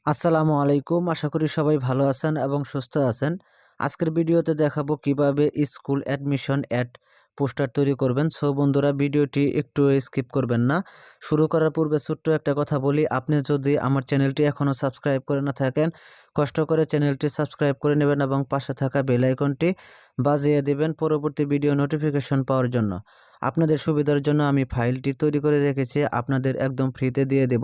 আসসালামু আলাইকুম। আশা করি সবাই ভালো আছেন এবং সুস্থ আছেন। আজকের ভিডিওতে দেখাবো কিভাবে স্কুল অ্যাডমিশন অ্যাড পোস্টার তৈরি করবেন। সো বন্ধুরা, ভিডিওটি একটু স্কিপ করবেন না। শুরু করার পূর্বে ছোট্ট একটা কথা বলি, আপনি যদি আমার চ্যানেলটি এখনও সাবস্ক্রাইব করে না থাকেন, কষ্ট করে চ্যানেলটি সাবস্ক্রাইব করে নেবেন এবং পাশে থাকা বেল আইকনটি বাজিয়ে দিবেন পরবর্তী ভিডিও নোটিফিকেশন পাওয়ার জন্য। আপনাদের সুবিধার জন্য আমি ফাইলটি তৈরি করে রেখেছি, আপনাদের একদম ফ্রিতে দিয়ে দেব।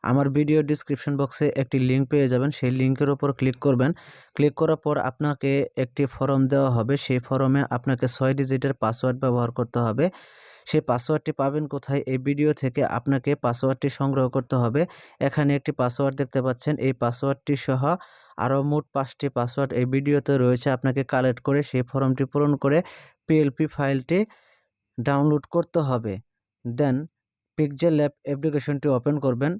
আমার ভিডিও ডিসক্রিপশন বক্সে একটি লিঙ্ক পেয়ে যাবেন, সেই লিঙ্কের উপর ক্লিক করবেন। ক্লিক করার পর আপনাকে একটি ফর্ম দেওয়া হবে, সেই ফর্মে আপনাকে 6 ডিজিটের পাসওয়ার্ড ব্যবহার করতে হবে। সেই পাসওয়ার্ডটি পাবেন কোথায়? এই ভিডিও থেকে আপনাকে পাসওয়ার্ডটি সংগ্রহ করতে হবে। এখানে একটি পাসওয়ার্ড দেখতে পাচ্ছেন, এই পাসওয়ার্ডটি সহ আরও মোট 5টি পাসওয়ার্ড এই ভিডিওতে রয়েছে। আপনাকে কালেক্ট করে সেই ফর্মটি পূরণ করে পিএলপি ফাইলটি ডাউনলোড করতে হবে। দেন পিকজেল ল্যাব অ্যাপ্লিকেশনটি ওপেন করবেন।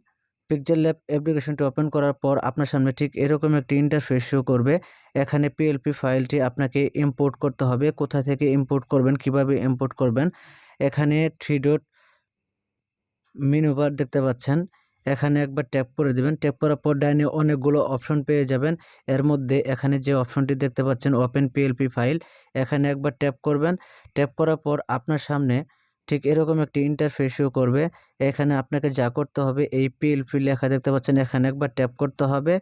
পিকজেল ল্যাব অ্যাপ্লিকেশনটি ওপেন করার পর আপনার সামনে ঠিক এরকম একটি ইন্টারফেস শো করবে। এখানে পিএলপি ফাইলটি আপনাকে ইম্পোর্ট করতে হবে। কোথা থেকে ইম্পোর্ট করবেন, কিভাবে ইম্পোর্ট করবেন? এখানে 3 ডট মেনু বার দেখতে পাচ্ছেন, এখানে একবার ট্যাপ করে দিবেন। ট্যাপ করার পর ডাইনে অনেকগুলো অপশন পেয়ে যাবেন। এর মধ্যে এখানে যে অপশনটি দেখতে পাচ্ছেন ওপেন পিএলপি ফাইল, এখানে একবার ট্যাপ করবেন। ট্যাপ করার পর আপনার সামনে ঠিক এরকম একটি ইন্টারফেস শো করবে। এখানে আপনাকে যা করতে হবে, এই পিএলপি লেখা দেখতে পাচ্ছেন, এখানে একবার ট্যাপ করতে হবে।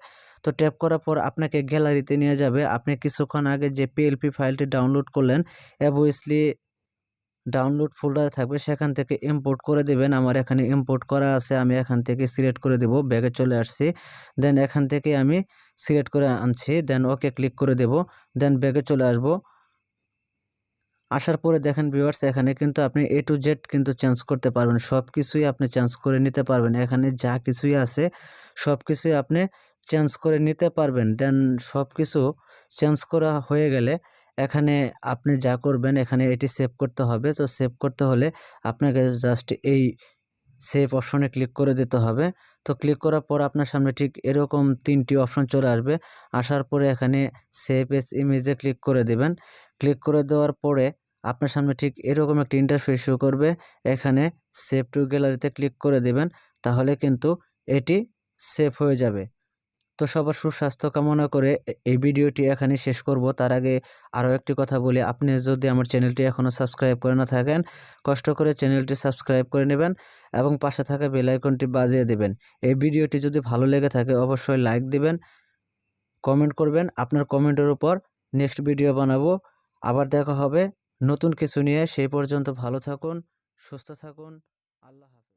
তো ট্যাপ করার পর আপনাকে গ্যালারিতে নিয়ে যাবে। আপনি কিছুক্ষণ আগে যে পিএলপি ফাইলটি ডাউনলোড করলেন, অবভিয়াসলি ডাউনলোড ফোল্ডারে থাকবে, সেখান থেকে ইম্পোর্ট করে দিবেন। আমার এখানে ইম্পোর্ট করা আছে, আমি এখান থেকে সিলেক্ট করে দেব। ব্যাগে চলে আসছি, দেন এখান থেকে আমি সিলেক্ট করে আনছি, দেন ওকে ক্লিক করে দেব। দেন ব্যাগে চলে আসব। আসার পরে দেখেন ভিউয়ার্স, এখানে কিন্তু আপনি A to Z কিন্তু চেঞ্জ করতে পারবেন, সব কিছুই আপনি চেঞ্জ করে নিতে পারবেন। এখানে যা কিছুই আছে সব কিছুই আপনি চেঞ্জ করে নিতে পারবেন। দেন সব কিছু চেঞ্জ করা হয়ে গেলে এখানে আপনি যা করবেন, এখানে এটি সেভ করতে হবে। তো সেভ করতে হলে আপনাকে জাস্ট এই সেভ অপশনে ক্লিক করে দিতে হবে। তো ক্লিক করার পর আপনার সামনে ঠিক এরকম 3টি অপশন চলে আসবে। আসার পরে এখানে সেভ এস ইমেজে ক্লিক করে দেবেন। ক্লিক করে দেওয়ার পরে আপনার সামনে ঠিক এরকম একটা ইন্টারফেস শো করবে। এখানে সেভ টু গ্যালারিতে ক্লিক করে দেবেন, তাহলে কিন্তু এটি সেভ হয়ে যাবে। তো সবার সুস্বাস্থ্য কামনা করে এই ভিডিওটি এখানে শেষ করব। তার আগে আরও একটি কথা বলি, আপনি যদি আমার চ্যানেলটি এখনও সাবস্ক্রাইব করে না থাকেন, কষ্ট করে চ্যানেলটি সাবস্ক্রাইব করে নেবেন এবং পাশে থাকা বেল আইকনটি বাজিয়ে দেবেন। এই ভিডিওটি যদি ভালো লেগে থাকে অবশ্যই লাইক দিবেন, কমেন্ট করবেন। আপনার কমেন্টের উপর নেক্সট ভিডিও বানাবো। আবার দেখা হবে নতুন কিছু নিয়ে। সেই পর্যন্ত ভালো থাকুন, সুস্থ থাকুন। আল্লাহ হাফেজ।